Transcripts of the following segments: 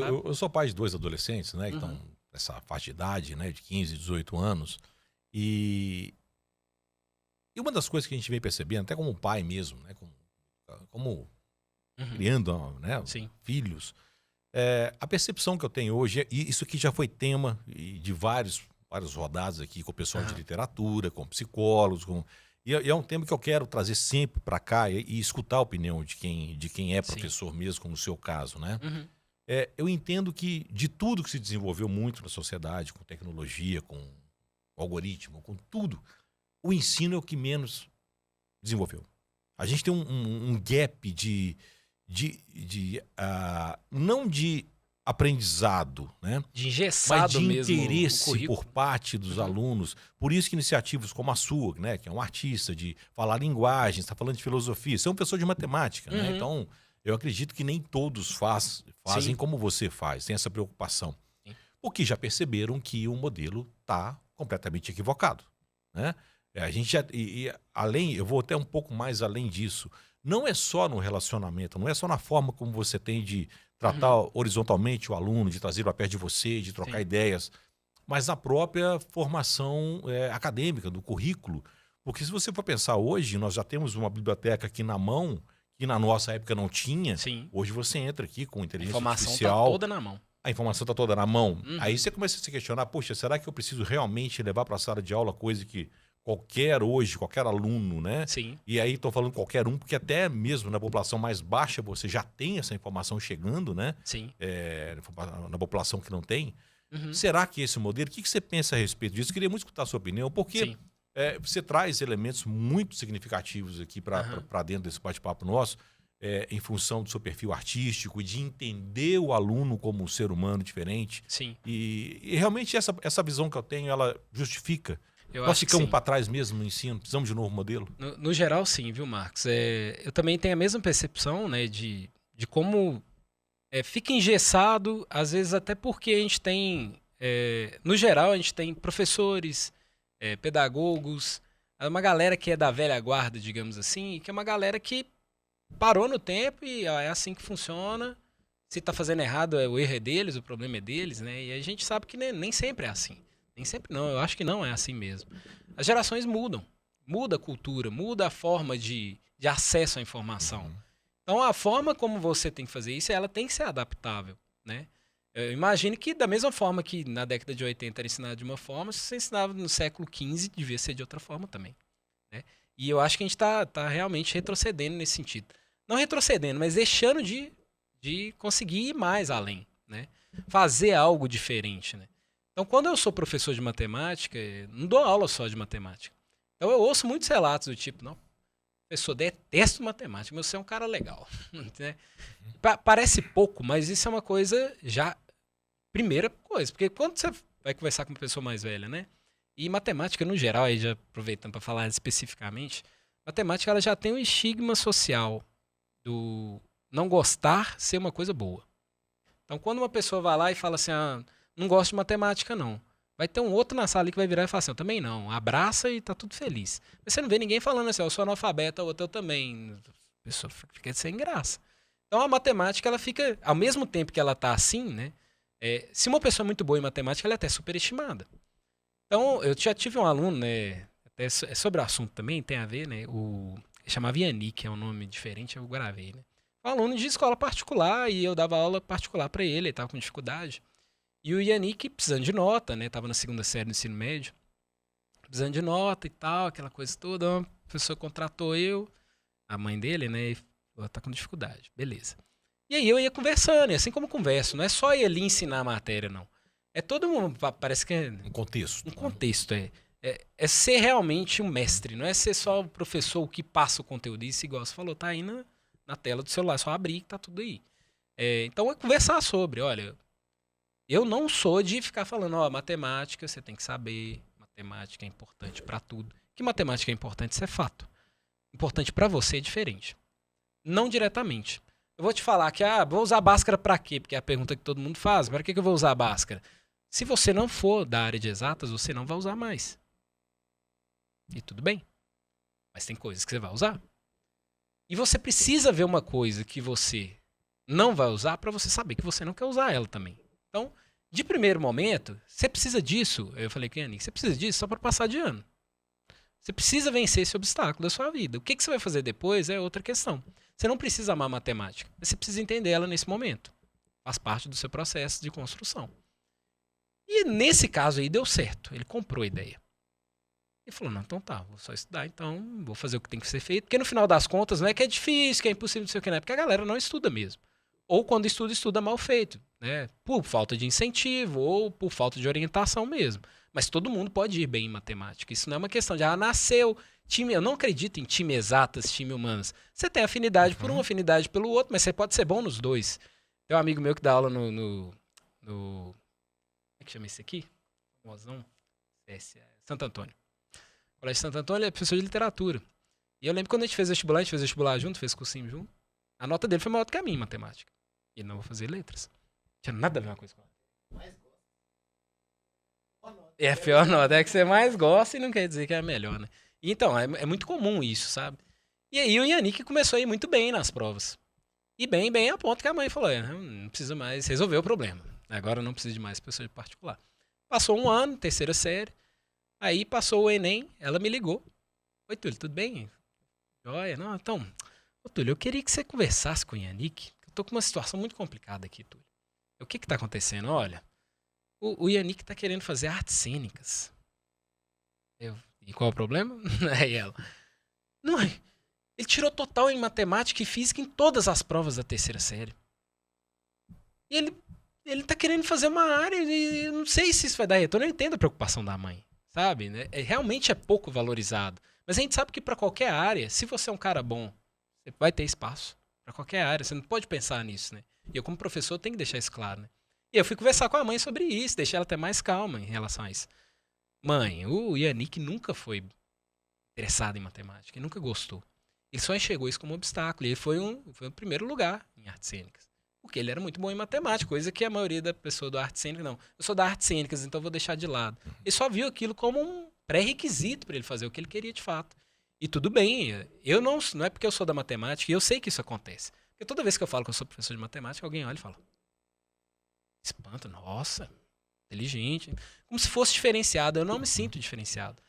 eu sou pai de 2 adolescentes, né? Que estão nessa faixa de idade, né? De 15, 18 anos. E uma das coisas que a gente vem percebendo, até como pai mesmo, né? Como criando, né? Sim. Filhos. A percepção que eu tenho hoje, e isso aqui já foi tema de várias rodadas aqui com o pessoal de literatura, com psicólogos, e é um tema que eu quero trazer sempre para cá e escutar a opinião de quem é professor mesmo, como no seu caso, né? Eu entendo que de tudo que se desenvolveu muito na sociedade, com tecnologia, com algoritmo, com tudo, o ensino é o que menos desenvolveu. A gente tem um gap não de aprendizado, né? De engessado mas de mesmo interesse por parte dos alunos. Por isso que iniciativas como a sua, né, que é um artista de falar linguagens, está falando de filosofia, você é um professor de matemática, né? Então, eu acredito que nem todos fazem como você faz, tem essa preocupação. Porque já perceberam que o modelo está completamente equivocado, né? A gente já, além, eu vou até um pouco mais além disso. Não é só no relacionamento, não é só na forma como você tem de tratar horizontalmente o aluno, de trazer para perto de você, de trocar ideias, mas na própria formação acadêmica, do currículo. Porque se você for pensar hoje, nós já temos uma biblioteca aqui na mão, que na nossa época não tinha. Sim. Hoje você entra aqui com inteligência artificial. A artificial. informação está toda na mão. A informação está toda na mão. Aí você começa a se questionar, poxa, será que eu preciso realmente levar para a sala de aula coisa que qualquer aluno, né? Sim. E aí estou falando qualquer um, porque até mesmo na população mais baixa você já tem essa informação chegando, né? Sim. Na população que não tem. Será que esse modelo, o que você pensa a respeito disso? Queria muito escutar a sua opinião, porque você traz elementos muito significativos aqui para dentro desse bate-papo nosso, em função do seu perfil artístico e de entender o aluno como um ser humano diferente. Sim. E realmente essa visão que eu tenho, ela justifica. Nós ficamos para trás mesmo no ensino? Precisamos de um novo modelo? No geral, sim, viu, Marcos? Eu também tenho a mesma percepção, né, de como fica engessado, às vezes até porque a gente tem, no geral, a gente tem professores, pedagogos, uma galera que é da velha guarda, digamos assim, que é uma galera que parou no tempo e é assim que funciona. Se está fazendo errado, o erro é deles, o problema é deles, né? E a gente sabe que nem sempre é assim. Nem sempre não, eu acho que não é assim mesmo. As gerações mudam, muda a cultura, muda a forma de acesso à informação. Então a forma como você tem que fazer isso, ela tem que ser adaptável, né? Eu imagino que da mesma forma que na década de 80 era ensinado de uma forma, se você ensinava no século XV, devia ser de outra forma também, né? E eu acho que a gente tá realmente retrocedendo nesse sentido. Não retrocedendo, mas deixando de conseguir ir mais além, né? Fazer algo diferente, né? Então, quando eu sou professor de matemática, não dou aula só de matemática. Então, eu ouço muitos relatos do tipo, não, professor, detesto matemática, mas você é um cara legal. Né? Parece pouco, mas isso é uma coisa já... Primeira coisa, porque quando você vai conversar com uma pessoa mais velha, né? E matemática, no geral, aí já aproveitando para falar especificamente, matemática ela já tem um estigma social do não gostar ser uma coisa boa. Então, quando uma pessoa vai lá e fala assim, não gosto de matemática, não. Vai ter um outro na sala ali que vai virar e falar assim, eu também não. Abraça e tá tudo feliz. Mas você não vê ninguém falando assim, eu sou analfabeta, o outro eu também. A pessoa fica sem graça. Então a matemática, ela fica, ao mesmo tempo que ela tá assim, né? Se uma pessoa é muito boa em matemática, ela é até superestimada. Então, eu já tive um aluno, né? Até sobre o assunto também, tem a ver, né? Ele chamava Yannick, é um nome diferente, eu gravei, né? Um aluno de escola particular e eu dava aula particular para ele tava com dificuldade. E o Yannick precisando de nota, né? Tava na 2ª série do ensino médio. Precisando de nota e tal, aquela coisa toda. Uma pessoa contratou a mãe dele, né? E falou, tá com dificuldade. Beleza. E aí eu ia conversando, e assim como eu converso, não é só ele ensinar a matéria, não. É todo mundo, parece que é... Um contexto. Um contexto, é ser realmente um mestre, não é ser só o professor que passa o conteúdo. Isso, igual você falou, tá aí na tela do celular, é só abrir que tá tudo aí. Então é conversar sobre, olha... Eu não sou de ficar falando, matemática você tem que saber, matemática é importante para tudo. Que matemática é importante, isso é fato. Importante para você é diferente. Não diretamente. Eu vou te falar que, vou usar Bhaskara para quê? Porque é a pergunta que todo mundo faz. Para que eu vou usar Bhaskara? Se você não for da área de exatas, você não vai usar mais. E tudo bem. Mas tem coisas que você vai usar. E você precisa ver uma coisa que você não vai usar para você saber que você não quer usar ela também. Então, de primeiro momento, você precisa disso. Eu falei com a Yannick, você precisa disso só para passar de ano. Você precisa vencer esse obstáculo da sua vida. O que você vai fazer depois é outra questão. Você não precisa amar matemática, mas você precisa entender ela nesse momento. Faz parte do seu processo de construção. E nesse caso aí deu certo. Ele comprou a ideia. Ele falou, não, então tá, vou só estudar, então vou fazer o que tem que ser feito. Porque no final das contas não é que é difícil, que é impossível, não sei o que, não é porque a galera não estuda mesmo. Ou quando estuda, estuda mal feito, né? Por falta de incentivo ou por falta de orientação mesmo. Mas todo mundo pode ir bem em matemática. Isso não é uma questão de, nasceu time. Eu não acredito em time exatas, time humanas. Você tem afinidade por um, afinidade pelo outro, mas você pode ser bom nos dois. Tem um amigo meu que dá aula no como é que chama esse aqui? Famosão? Santo Antônio. O Colégio Santo Antônio é professor de literatura. E eu lembro quando a gente fez vestibular junto, fez cursinho junto. A nota dele foi maior do que a minha em matemática. E ele não vai fazer letras. Não tinha nada a ver uma coisa com ela. É a pior nota, é que você mais gosta e não quer dizer que é a melhor, né? Então, é muito comum isso, sabe? E aí o Yannick começou a ir muito bem nas provas. E bem a ponto que a mãe falou, não precisa mais, resolveu o problema. Agora não precisa de mais professor de particular. Passou um ano, terceira série. Aí passou o Enem, ela me ligou. Oi, Túlio, tudo bem? Joia, não, então... Ô, Túlio, eu queria que você conversasse com o Yannick. Eu tô com uma situação muito complicada aqui, Túlio. O que tá acontecendo? Olha, o Yannick tá querendo fazer artes cênicas. E qual é o problema? Aí ela... Não, ele tirou total em matemática e física em todas as provas da terceira série. E ele tá querendo fazer uma área e eu não sei se isso vai dar retorno. Eu entendo a preocupação da mãe, sabe? Né? Realmente é pouco valorizado. Mas a gente sabe que para qualquer área, se você é um cara bom, você vai ter espaço. Para qualquer área. Você não pode pensar nisso, né? E eu, como professor, tenho que deixar isso claro, né? E eu fui conversar com a mãe sobre isso, deixei ela até mais calma em relação a isso. Mãe, o Yannick nunca foi interessado em matemática, ele nunca gostou. Ele só enxergou isso como um obstáculo. E ele foi o primeiro lugar em artes cênicas. Porque ele era muito bom em matemática, coisa que a maioria da pessoa do artes cênicas não. Eu sou da artes cênicas, então vou deixar de lado. Ele só viu aquilo como um pré-requisito para ele fazer o que ele queria de fato. E tudo bem, eu não é porque eu sou da matemática, e eu sei que isso acontece. Porque toda vez que eu falo que eu sou professor de matemática, alguém olha e fala, espanta, nossa, inteligente. Como se fosse diferenciado, eu não me sinto diferenciado.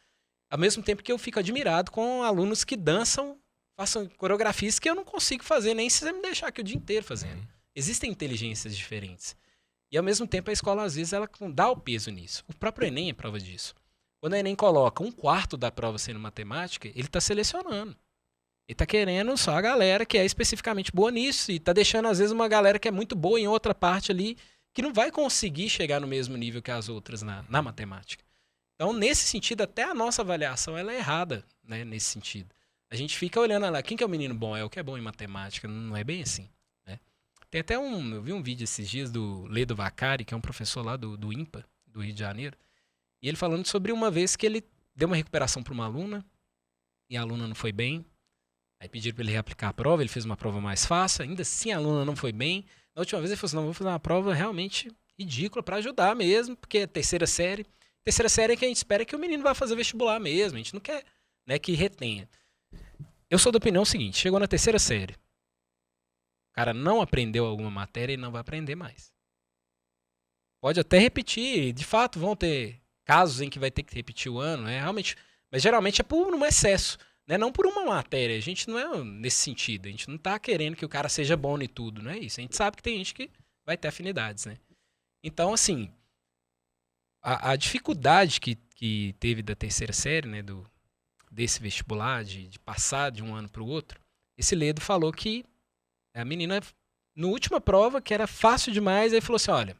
Ao mesmo tempo que eu fico admirado com alunos que dançam, façam coreografias que eu não consigo fazer, nem se você me deixar aqui o dia inteiro fazendo. Existem inteligências diferentes. E ao mesmo tempo a escola, às vezes, ela dá o peso nisso. O próprio Enem é prova disso. Quando o Enem coloca 1/4 da prova sendo matemática, ele está selecionando. Ele está querendo só a galera que é especificamente boa nisso. E está deixando, às vezes, uma galera que é muito boa em outra parte ali, que não vai conseguir chegar no mesmo nível que as outras na matemática. Então, nesse sentido, até a nossa avaliação ela é errada, né, nesse sentido. A gente fica olhando lá, quem que é o menino bom? É o que é bom em matemática. Não é bem assim. Tem até eu vi um vídeo esses dias do Ledo Vacari, que é um professor lá do IMPA, do Rio de Janeiro, e ele falando sobre uma vez que ele deu uma recuperação para uma aluna, e a aluna não foi bem, aí pediram para ele reaplicar a prova, ele fez uma prova mais fácil, ainda assim a aluna não foi bem. Na última vez ele falou assim, não, vou fazer uma prova realmente ridícula para ajudar mesmo, porque é terceira série é que a gente espera que o menino vá fazer vestibular mesmo, a gente não quer, né, que retenha. Eu sou da opinião seguinte, chegou na terceira série, o cara não aprendeu alguma matéria e não vai aprender mais. Pode até repetir, de fato vão ter casos em que vai ter que repetir o ano, realmente, mas geralmente é por um excesso, né? Não por uma matéria. A gente não é nesse sentido, a gente não tá querendo que o cara seja bom em tudo, não é isso. A gente sabe que tem gente que vai ter afinidades, né? Então, assim, a dificuldade que teve da terceira série, né, desse vestibular, de passar de um ano para o outro, esse Ledo falou que a menina, na última prova, que era fácil demais, aí falou assim, olha,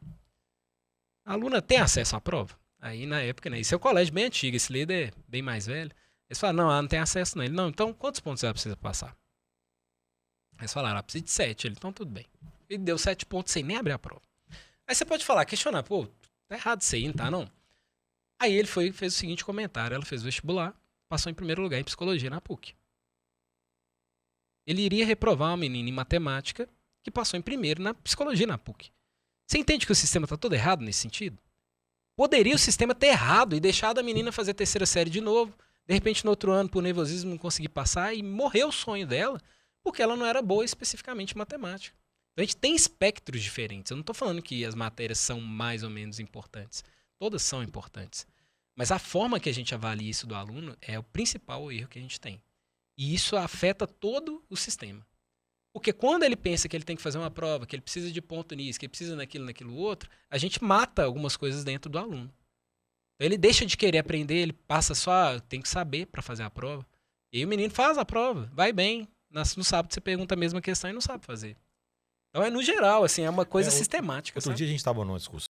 a aluna tem acesso à prova? Aí, na época, né, isso é um colégio bem antigo, esse Ledo é bem mais velho. Eles falaram, não, ela não tem acesso não. Ele, não, então quantos pontos ela precisa passar? Eles falaram, ela precisa de 7. Ele, então tudo bem. Ele deu 7 pontos sem nem abrir a prova. Aí você pode falar, questionar, pô, tá errado isso aí, não tá não? Aí ele fez o seguinte comentário, ela fez o vestibular, passou em primeiro lugar em psicologia na PUC. Ele iria reprovar uma menina em matemática que passou em primeiro na psicologia na PUC. Você entende que o sistema está todo errado nesse sentido? Poderia o sistema ter errado e deixado a menina fazer a terceira série de novo, de repente no outro ano por nervosismo não conseguir passar e morreu o sonho dela, porque ela não era boa especificamente em matemática. Então a gente tem espectros diferentes. Eu não estou falando que as matérias são mais ou menos importantes. Todas são importantes. Mas a forma que a gente avalia isso do aluno é o principal erro que a gente tem. E isso afeta todo o sistema. Porque quando ele pensa que ele tem que fazer uma prova, que ele precisa de ponto nisso, que ele precisa naquilo outro, a gente mata algumas coisas dentro do aluno. Então ele deixa de querer aprender, ele passa só, tem que saber para fazer a prova. E aí o menino faz a prova, vai bem. No sábado você pergunta a mesma questão e não sabe fazer. Então é no geral, assim, é uma coisa sistemática. Outro sabe? dia a gente estava numa discussão